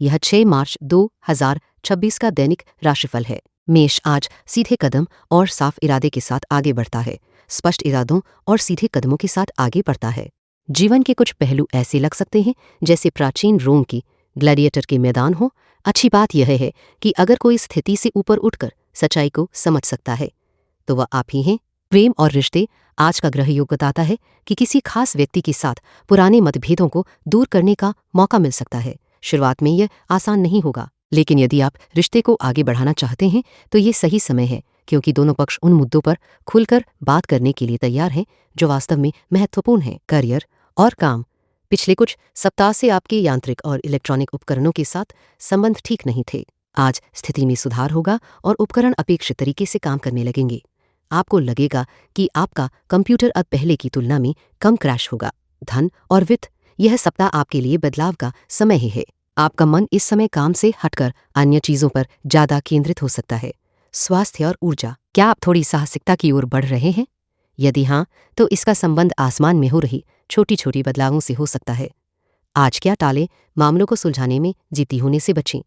यह 6 मार्च 2026 का दैनिक राशिफल है। मेष आज सीधे कदम और साफ इरादे के साथ आगे बढ़ता है। स्पष्ट इरादों और सीधे कदमों के साथ आगे बढ़ता है। जीवन के कुछ पहलू ऐसे लग सकते हैं जैसे प्राचीन रोम की ग्लैडिएटर के मैदान हो। अच्छी बात यह है कि अगर कोई स्थिति से ऊपर उठकर सच्चाई को समझ सकता है तो वह आप ही हैं। प्रेम और रिश्ते आज का ग्रह योग बताता है कि किसी खास व्यक्ति के साथ पुराने मतभेदों को दूर करने का मौका मिल सकता है। शुरुआत में यह आसान नहीं होगा, लेकिन यदि आप रिश्ते को आगे बढ़ाना चाहते हैं तो ये सही समय है, क्योंकि दोनों पक्ष उन मुद्दों पर खुलकर बात करने के लिए तैयार हैं जो वास्तव में महत्वपूर्ण हैं। करियर और काम पिछले कुछ सप्ताह से आपके यांत्रिक और इलेक्ट्रॉनिक उपकरणों के साथ संबंध ठीक नहीं थे। आज स्थिति में सुधार होगा और उपकरण अपेक्षित तरीके से काम करने लगेंगे। आपको लगेगा कि आपका कंप्यूटर अब पहले की तुलना में कम क्रैश होगा। धन और वित्त यह सप्ताह आपके लिए बदलाव का समय ही है। आपका मन इस समय काम से हटकर अन्य चीजों पर ज्यादा केंद्रित हो सकता है। स्वास्थ्य और ऊर्जा, क्या आप थोड़ी साहसिकता की ओर बढ़ रहे हैं? यदि हाँ, तो इसका संबंध आसमान में हो रही छोटी छोटी बदलावों से हो सकता है। आज क्या टालें, मामलों को सुलझाने में जीती होने से बचें।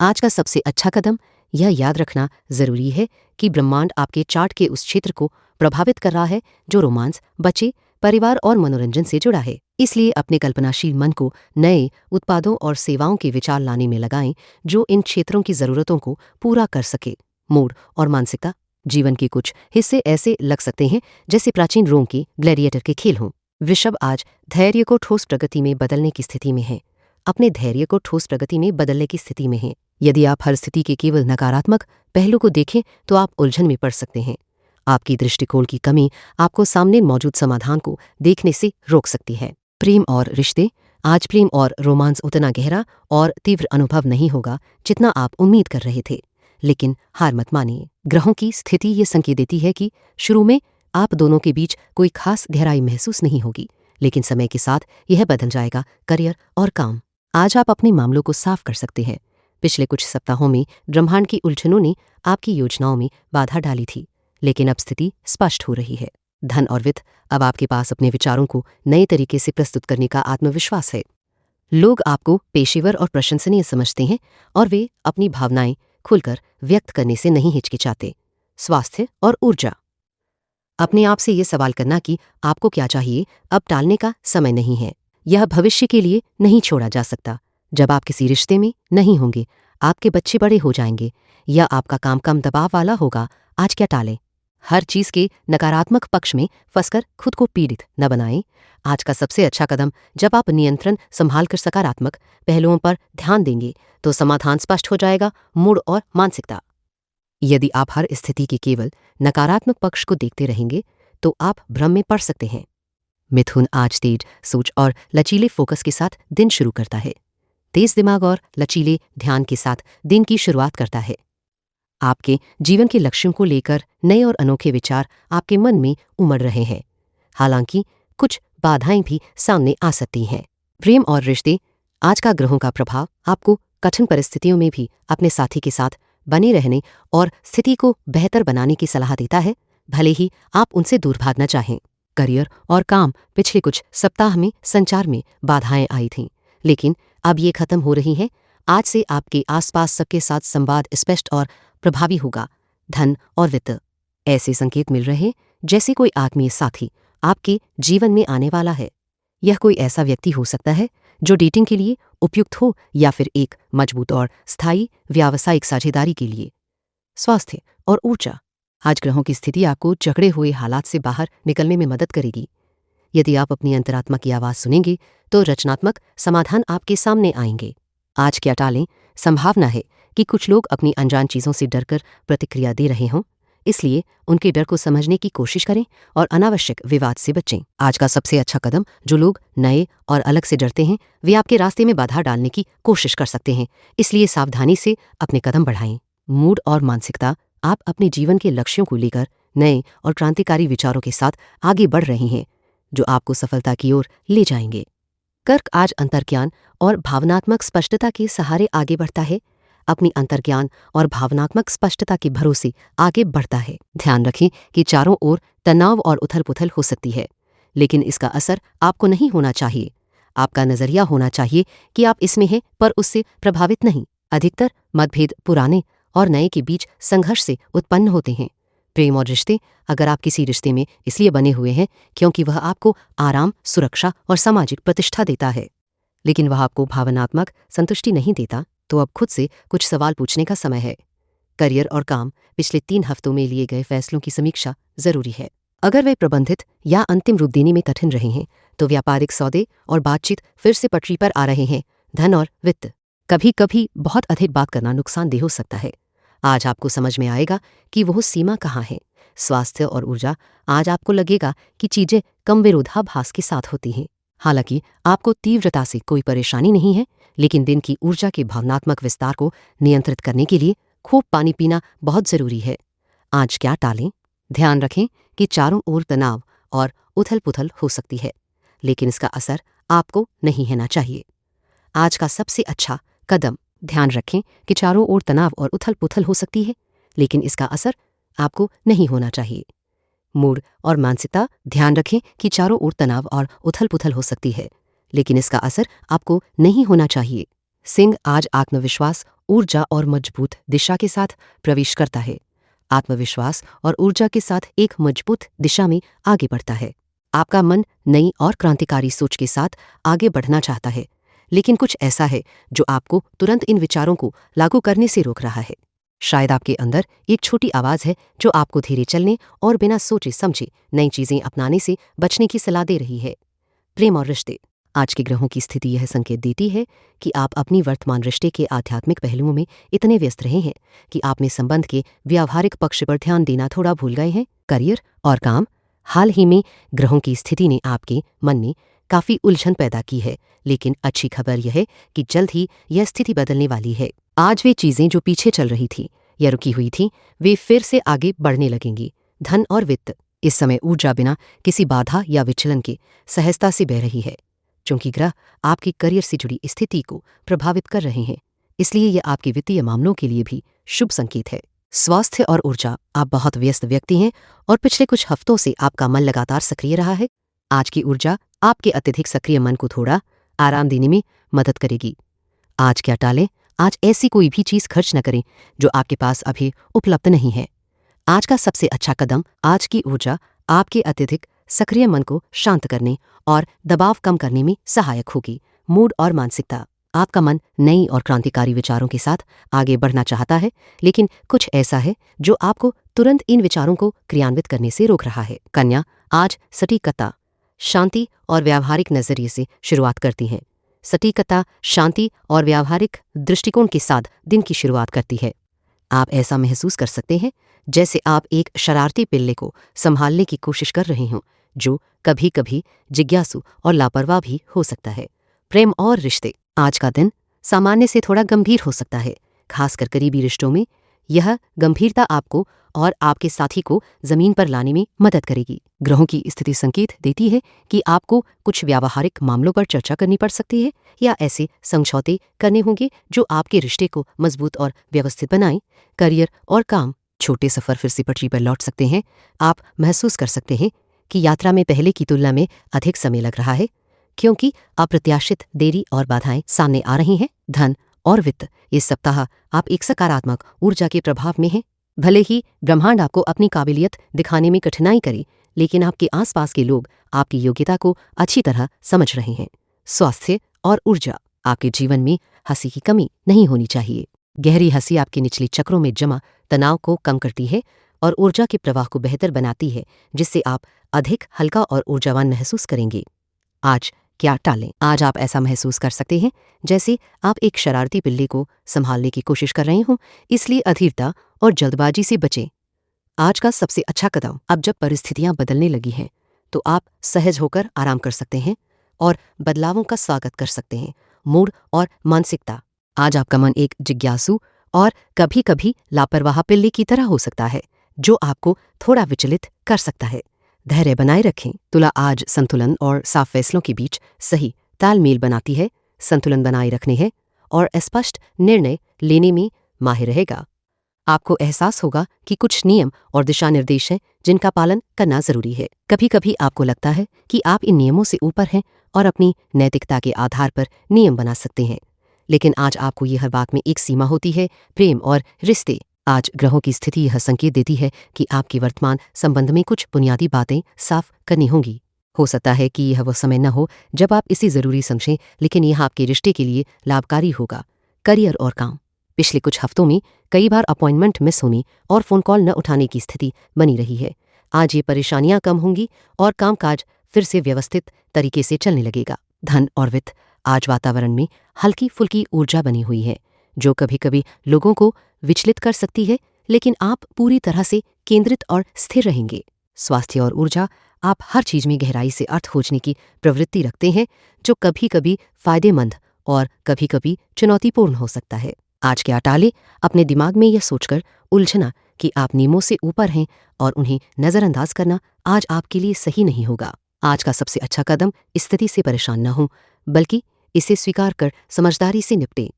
आज का सबसे अच्छा कदम यह याद रखना जरूरी है कि ब्रह्मांड आपके चार्ट के उस क्षेत्र को प्रभावित कर रहा है जो रोमांस, बच्चे, परिवार और मनोरंजन से जुड़ा है। इसलिए अपने कल्पनाशील मन को नए उत्पादों और सेवाओं के विचार लाने में लगाएं जो इन क्षेत्रों की जरूरतों को पूरा कर सके। मूड और मानसिकता, जीवन के कुछ हिस्से ऐसे लग सकते हैं जैसे प्राचीन रोम की ग्लैडिएटर के खेल हों। वृषभ आज धैर्य को ठोस प्रगति में बदलने की स्थिति में है। अपने धैर्य को ठोस प्रगति में बदलने की स्थिति में हैं। यदि आप हर स्थिति के केवल नकारात्मक पहलू को देखें तो आप उलझन में पड़ सकते हैं। आपकी दृष्टिकोण की कमी आपको सामने मौजूद समाधान को देखने से रोक सकती है। प्रेम और रिश्ते, आज प्रेम और रोमांस उतना गहरा और तीव्र अनुभव नहीं होगा जितना आप उम्मीद कर रहे थे, लेकिन हार मत मानिए। ग्रहों की स्थिति ये संकेत देती है कि शुरू में आप दोनों के बीच कोई खास गहराई महसूस नहीं होगी, लेकिन समय के साथ यह बदल जाएगा। करियर और काम, आज आप अपने मामलों को साफ कर सकते हैं। पिछले कुछ सप्ताहों में ब्रह्मांड की उलझनों ने आपकी योजनाओं में बाधा डाली थी, लेकिन अब स्थिति स्पष्ट हो रही है। धन और वित्त, अब आपके पास अपने विचारों को नए तरीके से प्रस्तुत करने का आत्मविश्वास है। लोग आपको पेशेवर और प्रशंसनीय समझते हैं और वे अपनी भावनाएं खुलकर व्यक्त करने से नहीं हिचकिचाते। स्वास्थ्य और ऊर्जा, अपने आप से ये सवाल करना कि आपको क्या चाहिए अब टालने का समय नहीं है। यह भविष्य के लिए नहीं छोड़ा जा सकता। जब आप किसी रिश्ते में नहीं होंगे, आपके बच्चे बड़े हो जाएंगे या आपका काम कम दबाव वाला होगा, आज क्या टालें। हर चीज के नकारात्मक पक्ष में फंसकर खुद को पीड़ित न बनाएं। आज का सबसे अच्छा कदम, जब आप नियंत्रण संभाल कर सकारात्मक पहलुओं पर ध्यान देंगे तो समाधान स्पष्ट हो जाएगा। मूड और मानसिकता, यदि आप हर स्थिति के केवल नकारात्मक पक्ष को देखते रहेंगे तो आप भ्रम में पड़ सकते हैं। मिथुन आज तेज सोच और लचीले फोकस के साथ दिन शुरू करता है। तेज दिमाग और लचीले ध्यान के साथ दिन की शुरुआत करता है। आपके जीवन के लक्ष्यों को लेकर नए और अनोखे विचार आपके मन में उमड़ रहे हैं, हालांकि कुछ बाधाएं भी सामने आ सकती हैं। प्रेम और रिश्ते, आज का ग्रहों का प्रभाव आपको कठिन परिस्थितियों में भी अपने साथी के साथ बने रहने और स्थिति को बेहतर बनाने की सलाह देता है, भले ही आप उनसे दूर भागना चाहें। करियर और काम, पिछले कुछ सप्ताह में संचार में बाधाएं आई थीं, लेकिन अब ये खत्म हो रही हैं। आज से आपके आसपास सबके साथ संवाद स्पष्ट और प्रभावी होगा। धन और वित्त, ऐसे संकेत मिल रहे जैसे कोई आत्मीय साथी आपके जीवन में आने वाला है। यह कोई ऐसा व्यक्ति हो सकता है जो डेटिंग के लिए उपयुक्त हो या फिर एक मजबूत और स्थायी व्यावसायिक साझेदारी के लिए। स्वास्थ्य और ऊर्जा, आज ग्रहों की स्थिति आपको जकड़े हुए हालात से बाहर निकलने में मदद करेगी। यदि आप अपनी अंतरात्मा की आवाज सुनेंगे तो रचनात्मक समाधान आपके सामने आएंगे। आज क्या टालें, संभावना है कि कुछ लोग अपनी अनजान चीजों से डरकर प्रतिक्रिया दे रहे हों, इसलिए उनके डर को समझने की कोशिश करें और अनावश्यक विवाद से बचें। आज का सबसे अच्छा कदम, जो लोग नए और अलग से डरते हैं वे आपके रास्ते में बाधा डालने की कोशिश कर सकते हैं, इसलिए सावधानी से अपने कदम बढ़ाएं। मूड और मानसिकता, आप अपने जीवन के लक्ष्यों को लेकर नए और क्रांतिकारी विचारों के साथ आगे बढ़ रहे हैं जो आपको सफलता की ओर ले जाएंगे। कर्क आज अंतर्ज्ञान और भावनात्मक स्पष्टता के सहारे आगे बढ़ता है। अपनी अंतर्ज्ञान और भावनात्मक स्पष्टता के भरोसे आगे बढ़ता है। ध्यान रखें कि चारों ओर तनाव और उथल पुथल हो सकती है, लेकिन इसका असर आपको नहीं होना चाहिए। आपका नजरिया होना चाहिए कि आप इसमें हैं पर उससे प्रभावित नहीं। अधिकतर मतभेद पुराने और नए के बीच संघर्ष से उत्पन्न होते हैं। प्रेम और रिश्ते, अगर आप किसी रिश्ते में इसलिए बने हुए हैं क्योंकि वह आपको आराम, सुरक्षा और सामाजिक प्रतिष्ठा देता है, लेकिन वह आपको भावनात्मक संतुष्टि नहीं देता, तो अब खुद से कुछ सवाल पूछने का समय है। करियर और काम, पिछले 3 हफ्तों में लिए गए फैसलों की समीक्षा जरूरी है। अगर वे प्रबंधित या अंतिम रूप देने में कठिन रहे हैं तो व्यापारिक सौदे और बातचीत फिर से पटरी पर आ रहे हैं। धन और वित्त, कभी कभी बहुत अधिक बात करना नुकसानदेह हो सकता है। आज आपको समझ में आएगा कि वह सीमा कहाँ है। स्वास्थ्य और ऊर्जा, आज आपको लगेगा कि चीजें कम विरोधाभास के साथ होती हैं। हालांकि आपको तीव्रता से कोई परेशानी नहीं है, लेकिन दिन की ऊर्जा के भावनात्मक विस्तार को नियंत्रित करने के लिए खूब पानी पीना बहुत जरूरी है। आज क्या टालें? ध्यान रखें कि चारों ओर तनाव और उथल पुथल हो सकती है, लेकिन इसका असर आपको नहीं होना चाहिए। आज का सबसे अच्छा कदम, ध्यान रखें कि चारों ओर तनाव और उथल पुथल हो सकती है, लेकिन इसका असर आपको नहीं होना चाहिए। मूड और मानसिकता, ध्यान रखें कि चारों ओर तनाव और उथल पुथल हो सकती है, लेकिन इसका असर आपको नहीं होना चाहिए। सिंह, आज आत्मविश्वास, ऊर्जा और मजबूत दिशा के साथ प्रवेश करता है। आत्मविश्वास और ऊर्जा के साथ एक मजबूत दिशा में आगे बढ़ता है। आपका मन नई और क्रांतिकारी सोच के साथ आगे बढ़ना चाहता है, लेकिन कुछ ऐसा है जो आपको तुरंत इन विचारों को लागू करने से रोक रहा है। शायद आपके अंदर एक छोटी आवाज है जो आपको धीरे चलने और बिना सोचे समझे नई चीजें अपनाने से बचने की सलाह दे रही है। प्रेम और रिश्ते, आज के ग्रहों की स्थिति यह संकेत देती है कि आप अपनी वर्तमान रिश्ते के आध्यात्मिक पहलुओं में इतने व्यस्त रहे हैं कि आपने संबंध के व्यावहारिक पक्ष पर ध्यान देना थोड़ा भूल गए हैं। करियर और काम, हाल ही में ग्रहों की स्थिति ने आपके मन में काफी उलझन पैदा की है, लेकिन अच्छी खबर यह है कि जल्द ही यह स्थिति बदलने वाली है। आज वे चीजें जो पीछे चल रही थी या रुकी हुई थी, वे फिर से आगे बढ़ने लगेंगी। धन और वित्त, इस समय ऊर्जा बिना किसी बाधा या विचलन के सहजता से बह रही है। चूंकि ग्रह आपके करियर से जुड़ी स्थिति को प्रभावित कर रहे हैं, इसलिए यह आपके वित्तीय मामलों के लिए भी शुभ संकेत है। स्वास्थ्य और ऊर्जा, आप बहुत व्यस्त व्यक्ति हैं और पिछले कुछ हफ्तों से आपका मन लगातार सक्रिय रहा है। आज की ऊर्जा आपके अत्यधिक सक्रिय मन को थोड़ा आराम देने में मदद करेगी। आज क्या टालें? आज ऐसी कोई भी चीज खर्च न करें जो आपके पास अभी उपलब्ध नहीं है। आज का सबसे अच्छा कदम, आज की ऊर्जा आपके अत्यधिक सक्रिय मन को शांत करने और दबाव कम करने में सहायक होगी। मूड और मानसिकता, आपका मन नई और क्रांतिकारी विचारों के साथ आगे बढ़ना चाहता है, लेकिन कुछ ऐसा है जो आपको तुरंत इन विचारों को क्रियान्वित करने से रोक रहा है। कन्या, आज सटीकता, शांति और व्यावहारिक नजरिए से शुरुआत करती हैं। सटीकता, शांति और व्यावहारिक दृष्टिकोण के साथ दिन की शुरुआत करती है। आप ऐसा महसूस कर सकते हैं जैसे आप एक शरारती पिल्ले को संभालने की कोशिश कर रहे हों, जो कभी कभी जिज्ञासु और लापरवाह भी हो सकता है। प्रेम और रिश्ते, आज का दिन सामान्य से थोड़ा गंभीर हो सकता है, खासकर करीबी रिश्तों में। यह गंभीरता आपको और आपके साथी को जमीन पर लाने में मदद करेगी। ग्रहों की स्थिति संकेत देती है कि आपको कुछ व्यावहारिक मामलों पर चर्चा करनी पड़ सकती है या ऐसे समझौते करने होंगे जो आपके रिश्ते को मजबूत और व्यवस्थित बनाएं। करियर और काम, छोटे सफर फिर से पटरी पर लौट सकते हैं। आप महसूस कर सकते हैं कि यात्रा में पहले की तुलना में अधिक समय लग रहा है, क्योंकि अप्रत्याशित देरी और बाधाएं सामने आ रही हैं। धन और वित्त, इस सप्ताह आप एक सकारात्मक ऊर्जा के प्रभाव में हैं। भले ही ब्रह्मांड आपको अपनी काबिलियत दिखाने में कठिनाई करे, लेकिन आपके आसपास के लोग आपकी योग्यता को अच्छी तरह समझ रहे हैं। स्वास्थ्य और ऊर्जा, आपके जीवन में हंसी की कमी नहीं होनी चाहिए। गहरी हंसी आपके निचले चक्रों में जमा तनाव को कम करती है और ऊर्जा के प्रवाह को बेहतर बनाती है, जिससे आप अधिक हल्का और ऊर्जावान महसूस करेंगे। आज क्या टालें? आज आप ऐसा महसूस कर सकते हैं जैसे आप एक शरारती पिल्ले को संभालने की कोशिश कर रहे हों, इसलिए अधीरता और जल्दबाजी से बचें। आज का सबसे अच्छा कदम, अब जब परिस्थितियां बदलने लगी हैं तो आप सहज होकर आराम कर सकते हैं और बदलावों का स्वागत कर सकते हैं। मूड और मानसिकता, आज आपका मन एक जिज्ञासु और कभी कभी लापरवाह पिल्ले की तरह हो सकता है, जो आपको थोड़ा विचलित कर सकता है। धैर्य बनाए रखें। तुला आज संतुलन और साफ फैसलों के बीच सही तालमेल बनाती है, संतुलन बनाए रखने है और स्पष्ट निर्णय लेने में माहिर रहेगा। आपको एहसास होगा कि कुछ नियम और दिशा निर्देश हैं जिनका पालन करना जरूरी है। कभी कभी आपको लगता है कि आप इन नियमों से ऊपर हैं और अपनी नैतिकता के आधार पर नियम बना सकते हैं, लेकिन आज आपको यह हर बात में एक सीमा होती है। प्रेम और रिश्ते। आज ग्रहों की स्थिति यह संकेत देती है कि आपके वर्तमान संबंध में कुछ बुनियादी बातें साफ करनी होंगी। हो सकता है कि यह वह समय न हो जब आप इसे जरूरी समझें, लेकिन यह आपके रिश्ते के लिए लाभकारी होगा। करियर और काम। पिछले कुछ हफ्तों में कई बार अपॉइंटमेंट मिस होने और फोन कॉल न उठाने की स्थिति बनी रही है। आज ये परेशानियां कम होंगी और कामकाज फिर से व्यवस्थित तरीके से चलने लगेगा। धन और वित्त। आज वातावरण में हल्की फुल्की ऊर्जा बनी हुई है जो कभी कभी लोगों को विचलित कर सकती है, लेकिन आप पूरी तरह से केंद्रित और स्थिर रहेंगे। स्वास्थ्य और ऊर्जा। आप हर चीज में गहराई से अर्थ खोजने की प्रवृत्ति रखते हैं जो कभी कभी फायदेमंद और कभी कभी चुनौतीपूर्ण हो सकता है। आज क्या टाले। अपने दिमाग में यह सोचकर उलझना कि आप नियमों से ऊपर हैं और उन्हें नजरअंदाज करना आज आपके लिए सही नहीं होगा। आज का सबसे अच्छा कदम स्थिति से परेशान न हो, बल्कि इसे स्वीकार कर समझदारी से निपटें।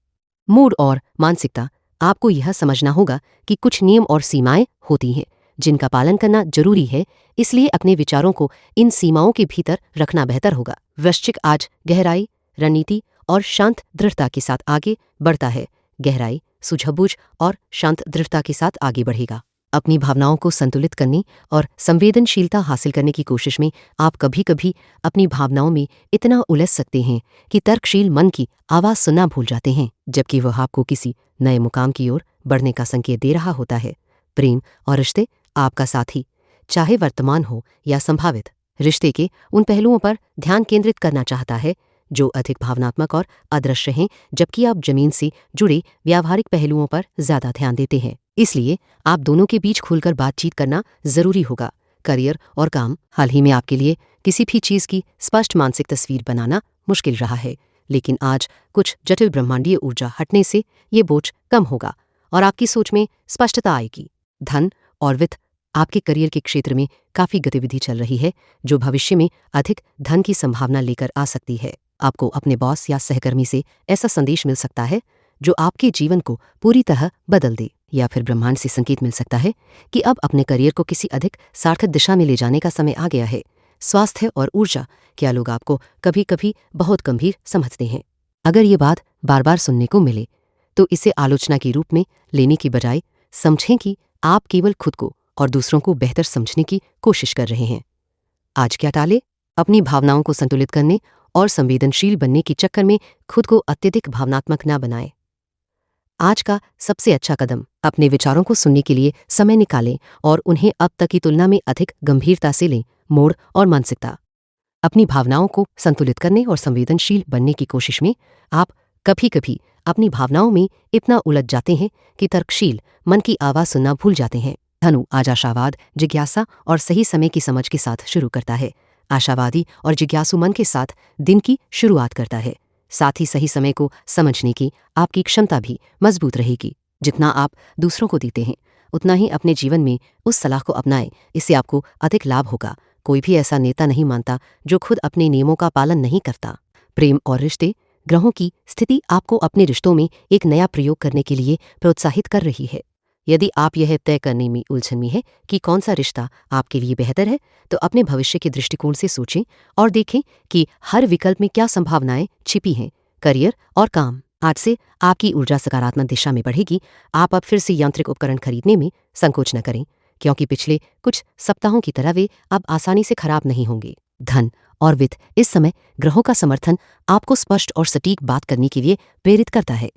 मूड और मानसिकता। आपको यह समझना होगा कि कुछ नियम और सीमाएं होती हैं जिनका पालन करना जरूरी है, इसलिए अपने विचारों को इन सीमाओं के भीतर रखना बेहतर होगा। वृश्चिक आज गहराई, रणनीति और शांत दृढ़ता के साथ आगे बढ़ता है। गहराई, सूझबूझ और शांत दृढ़ता के साथ आगे बढ़ेगा। अपनी भावनाओं को संतुलित करने और संवेदनशीलता हासिल करने की कोशिश में आप कभी कभी अपनी भावनाओं में इतना उलझ सकते हैं कि तर्कशील मन की आवाज़ सुनना भूल जाते हैं, जबकि वह आपको किसी नए मुकाम की ओर बढ़ने का संकेत दे रहा होता है। प्रेम और रिश्ते। आपका साथी, चाहे वर्तमान हो या संभावित, रिश्ते के उन पहलुओं पर ध्यान केंद्रित करना चाहता है जो अधिक भावनात्मक और अदृश्य हैं, जबकि आप जमीन से जुड़े व्यावहारिक पहलुओं पर ज्यादा ध्यान देते हैं। इसलिए आप दोनों के बीच खुलकर बातचीत करना जरूरी होगा। करियर और काम। हाल ही में आपके लिए किसी भी चीज की स्पष्ट मानसिक तस्वीर बनाना मुश्किल रहा है, लेकिन आज कुछ जटिल ब्रह्मांडीय ऊर्जा हटने से ये बोझ कम होगा और आपकी सोच में स्पष्टता आएगी। धन और वित्त। आपके करियर के क्षेत्र में काफी गतिविधि चल रही है जो भविष्य में अधिक धन की संभावना लेकर आ सकती है। आपको अपने बॉस या सहकर्मी से ऐसा संदेश मिल सकता है जो आपके जीवन को पूरी तरह बदल दे, या फिर ब्रह्मांड से संकेत मिल सकता है कि अब अपने करियर को किसी अधिक सार्थक दिशा में ले जाने का समय आ गया है। स्वास्थ्य और ऊर्जा। क्या लोग आपको कभी कभी बहुत गंभीर समझते हैं? अगर ये बात बार बार सुनने को मिले तो इसे आलोचना के रूप में लेने की बजाय समझें कि आप केवल खुद को और दूसरों को बेहतर समझने की कोशिश कर रहे हैं। आज क्या टाले। अपनी भावनाओं को संतुलित करने और संवेदनशील बनने के चक्कर में खुद को अत्यधिक भावनात्मक न बनाएं। आज का सबसे अच्छा कदम अपने विचारों को सुनने के लिए समय निकालें और उन्हें अब तक की तुलना में अधिक गंभीरता से लें। मूड और मानसिकता। अपनी भावनाओं को संतुलित करने और संवेदनशील बनने की कोशिश में आप कभी कभी अपनी भावनाओं में इतना उलझ जाते हैं कि तर्कशील मन की आवाज़ सुनना भूल जाते हैं। धनु आज आशावाद, जिज्ञासा और सही समय की समझ के साथ शुरू करता है। आशावादी और जिज्ञासु मन के साथ दिन की शुरुआत करता है। साथ ही सही समय को समझने की आपकी क्षमता भी मजबूत रहेगी। जितना आप दूसरों को देते हैं उतना ही अपने जीवन में उस सलाह को अपनाएं, इससे आपको अधिक लाभ होगा। कोई भी ऐसा नेता नहीं मानता जो खुद अपने नियमों का पालन नहीं करता। प्रेम और रिश्ते। ग्रहों की स्थिति आपको अपने रिश्तों में एक नया प्रयोग करने के लिए प्रोत्साहित कर रही है। यदि आप यह तय करने में उलझन में है कि कौन सा रिश्ता आपके लिए बेहतर है, तो अपने भविष्य के दृष्टिकोण से सोचें और देखें कि हर विकल्प में क्या संभावनाएं छिपी हैं। करियर और काम। आज से आपकी ऊर्जा सकारात्मक दिशा में बढ़ेगी। आप अब फिर से यांत्रिक उपकरण खरीदने में संकोच न करें, क्योंकि पिछले कुछ सप्ताहों की तरह वे अब आसानी से खराब नहीं होंगे। धन और वित्त। इस समय ग्रहों का समर्थन आपको स्पष्ट और सटीक बात करने के लिए प्रेरित करता है,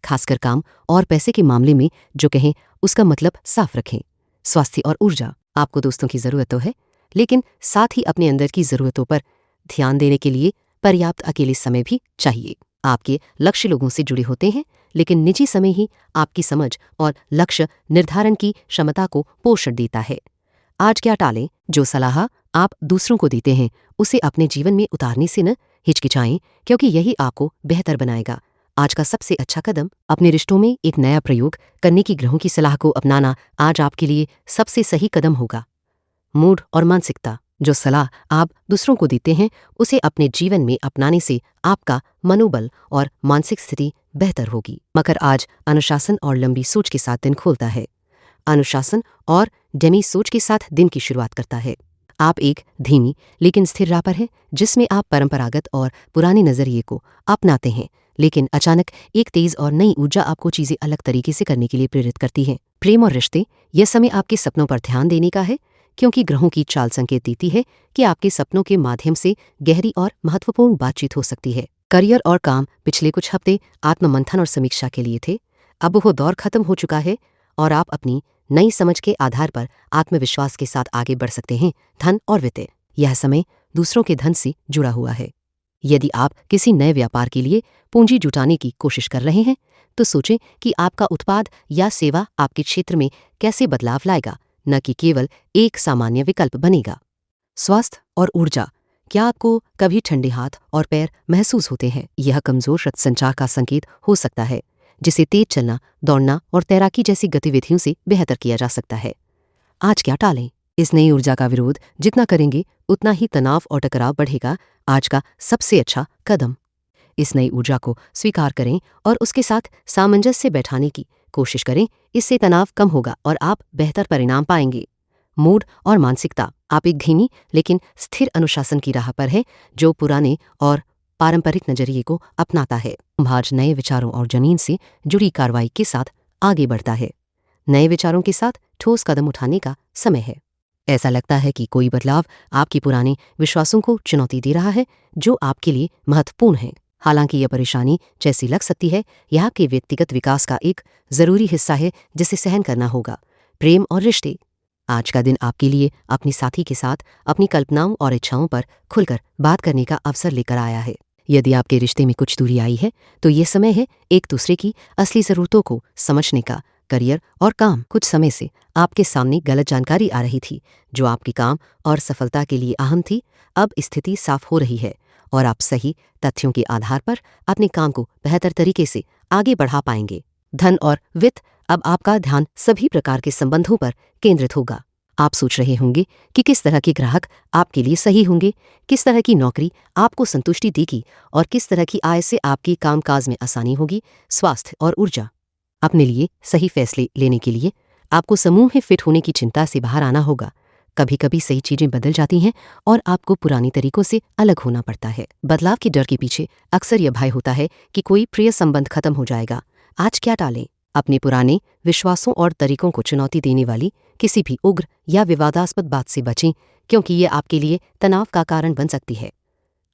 खासकर काम और पैसे के मामले में जो कहें उसका मतलब साफ रखें। स्वास्थ्य और ऊर्जा। आपको दोस्तों की जरूरत तो है, लेकिन साथ ही अपने अंदर की जरूरतों पर ध्यान देने के लिए पर्याप्त अकेले समय भी चाहिए। आपके लक्ष्य लोगों से जुड़े होते हैं, लेकिन निजी समय ही आपकी समझ और लक्ष्य निर्धारण की क्षमता को पोषण देता है। आज क्या टालें। जो सलाह आप दूसरों को देते हैं उसे अपने जीवन में उतारने से न हिचकिचाएं, क्योंकि यही आपको बेहतर बनाएगा। आज का सबसे अच्छा कदम अपने रिश्तों में एक नया प्रयोग करने की ग्रहों की सलाह को अपनाना आज आपके लिए सबसे सही कदम होगा। मूड और मानसिकता। जो सलाह आप दूसरों को देते हैं उसे अपने जीवन में अपनाने से आपका मनोबल और मानसिक स्थिति बेहतर होगी। मकर आज अनुशासन और लंबी सोच के साथ दिन खोलता है। अनुशासन और डेमी सोच के साथ दिन की शुरुआत करता है। आप एक धीमी लेकिन स्थिर राह पर हैं, जिसमें आप परंपरागत और पुराने नजरिए को अपनाते हैं, लेकिन अचानक एक तेज और नई ऊर्जा आपको चीजें अलग तरीके से करने के लिए प्रेरित करती है। प्रेम और रिश्ते, यह समय आपके सपनों पर ध्यान देने का है, क्योंकि ग्रहों की चाल संकेत देती है कि आपके सपनों के माध्यम से गहरी और महत्वपूर्ण बातचीत हो सकती है। करियर और काम पिछले कुछ हफ्ते आत्ममंथन और समीक्षा के लिए थे। अब वो दौर खत्म हो चुका है और आप अपनी नई समझ के आधार पर आत्मविश्वास के साथ आगे बढ़ सकते हैं। धन और वित्त, यह समय दूसरों के धन से जुड़ा हुआ है। यदि आप किसी नए व्यापार के लिए पूंजी जुटाने की कोशिश कर रहे हैं, तो सोचें कि आपका उत्पाद या सेवा आपके क्षेत्र में कैसे बदलाव लाएगा, न कि केवल एक सामान्य विकल्प बनेगा। स्वास्थ्य और ऊर्जा, क्या आपको कभी ठंडे हाथ और पैर महसूस होते हैं? यह कमजोर रक्त संचार का संकेत हो सकता है, जिसे तेज चलना, दौड़ना और तैराकी जैसी गतिविधियों से बेहतर किया जा सकता है। आज क्या टालें? इस नई ऊर्जा का विरोध जितना करेंगे, उतना ही तनाव और टकराव बढ़ेगा। आज का सबसे अच्छा कदम, इस नई ऊर्जा को स्वीकार करें और उसके साथ सामंजस्य बैठाने की कोशिश करें। इससे तनाव कम होगा और आप बेहतर परिणाम पाएंगे। मूड और मानसिकता, आप एक धीमी लेकिन स्थिर अनुशासन की राह पर है, जो पुराने और पारंपरिक नजरिए को अपनाता है। आज नए विचारों और जमीन से जुड़ी कार्रवाई के साथ आगे बढ़ता है। नए विचारों के साथ ठोस कदम उठाने का समय है। ऐसा लगता है कि कोई बदलाव आपके पुराने विश्वासों को चुनौती दे रहा है, जो आपके लिए महत्वपूर्ण है। हालांकि यह परेशानी जैसी लग सकती है, यह आपके व्यक्तिगत विकास का एक जरूरी हिस्सा है, जिसे सहन करना होगा। प्रेम और रिश्ते, आज का दिन आपके लिए अपने साथी के साथ अपनी कल्पनाओं और इच्छाओं पर खुलकर बात करने का अवसर लेकर आया है। यदि आपके रिश्ते में कुछ दूरी आई है, तो ये समय है एक दूसरे की असली जरूरतों को समझने का। करियर और काम, कुछ समय से आपके सामने गलत जानकारी आ रही थी, जो आपके काम और सफलता के लिए अहम थी। अब स्थिति साफ हो रही है और आप सही तथ्यों के आधार पर अपने काम को बेहतर तरीके से आगे बढ़ा पाएंगे। धन और वित्त, अब आपका ध्यान सभी प्रकार के संबंधों पर केंद्रित होगा। आप सोच रहे होंगे कि किस तरह के ग्राहक आपके लिए सही होंगे, किस तरह की नौकरी आपको संतुष्टि देगी और किस तरह की आय से आपकी कामकाज में आसानी होगी। स्वास्थ्य और ऊर्जा, अपने लिए सही फैसले लेने के लिए आपको समूह में फिट होने की चिंता से बाहर आना होगा। कभी कभी सही चीजें बदल जाती हैं और आपको पुरानी तरीकों से अलग होना पड़ता है। बदलाव के डर के पीछे अक्सर यह भय होता है कि कोई प्रिय संबंध खत्म हो जाएगा। आज क्या टालें? अपने पुराने विश्वासों और तरीकों को चुनौती देने वाली किसी भी उग्र या विवादास्पद बात से बचें, क्योंकि ये आपके लिए तनाव का कारण बन सकती है।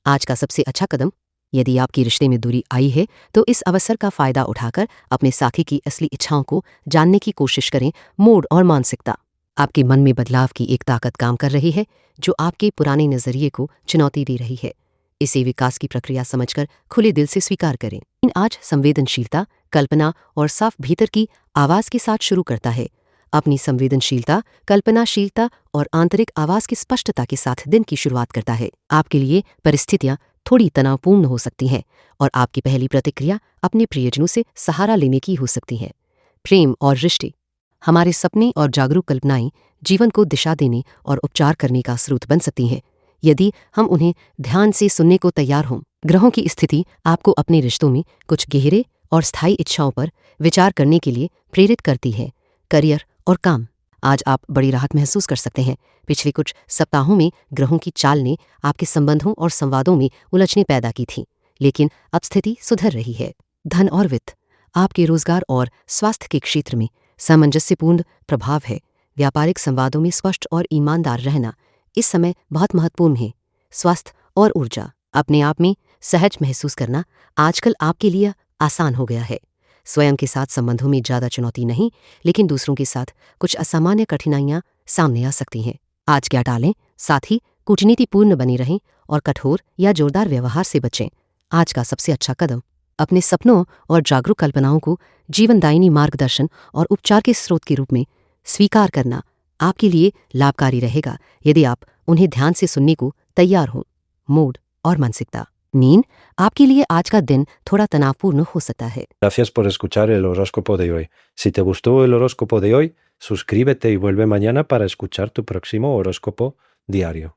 आज का सबसे अच्छा कदम, यदि आपके रिश्ते में दूरी आई है, तो इस अवसर का फायदा उठाकर अपने साथी की असली इच्छाओं को जानने की कोशिश करें। मूड और मानसिकता, आपके मन में बदलाव की एक ताकत काम कर रही है, जो आपके पुराने नजरिए को चुनौती दे रही है। इसे विकास की प्रक्रिया समझकर खुले दिल से स्वीकार करें। आज संवेदनशीलता, कल्पना और साफ भीतर की आवाज के साथ शुरू करता है। अपनी संवेदनशीलता, कल्पनाशीलता और आंतरिक आवाज की स्पष्टता के साथ दिन की शुरुआत करता है। आपके लिए परिस्थितियां थोड़ी तनावपूर्ण हो सकती हैं और आपकी पहली प्रतिक्रिया अपने प्रियजनों से सहारा लेने की हो सकती है। प्रेम और रिश्ते, हमारे सपने और जागरूक कल्पनाएं जीवन को दिशा देने और उपचार करने का स्रोत बन सकती हैं, यदि हम उन्हें ध्यान से सुनने को तैयार हों। ग्रहों की स्थिति आपको अपने रिश्तों में कुछ गहरे और स्थायी इच्छाओं पर विचार करने के लिए प्रेरित करती है। करियर और काम, आज आप बड़ी राहत महसूस कर सकते हैं। पिछले कुछ सप्ताहों में ग्रहों की चाल ने आपके संबंधों और संवादों में उलझनें पैदा की थी, लेकिन अब स्थिति सुधर रही है। धन और वित्त, आपके रोजगार और स्वास्थ्य के क्षेत्र में सामंजस्यपूर्ण प्रभाव है। व्यापारिक संवादों में स्पष्ट और ईमानदार रहना इस समय बहुत महत्वपूर्ण है। स्वास्थ्य और ऊर्जा, अपने आप में सहज महसूस करना आजकल आपके लिए आसान हो गया है। स्वयं के साथ संबंधों में ज्यादा चुनौती नहीं, लेकिन दूसरों के साथ कुछ असामान्य कठिनाइयां सामने आ सकती हैं। आज क्या टालें? साथ ही कूटनीतिपूर्ण बने रहें और कठोर या जोरदार व्यवहार से बचें। आज का सबसे अच्छा कदम, अपने सपनों और जागरूक कल्पनाओं को जीवनदायिनी मार्गदर्शन और उपचार के स्रोत के रूप में स्वीकार करना आपके लिए लाभकारी रहेगा, यदि आप उन्हें ध्यान से सुनने को तैयार हों। मूड और मानसिकता, नींद, आपके लिए आज का दिन थोड़ा तनावपूर्ण हो सकता है। Gracias por escuchar el horóscopo de hoy. Si te gustó el horóscopo de hoy, suscríbete y vuelve mañana para escuchar tu próximo horóscopo diario.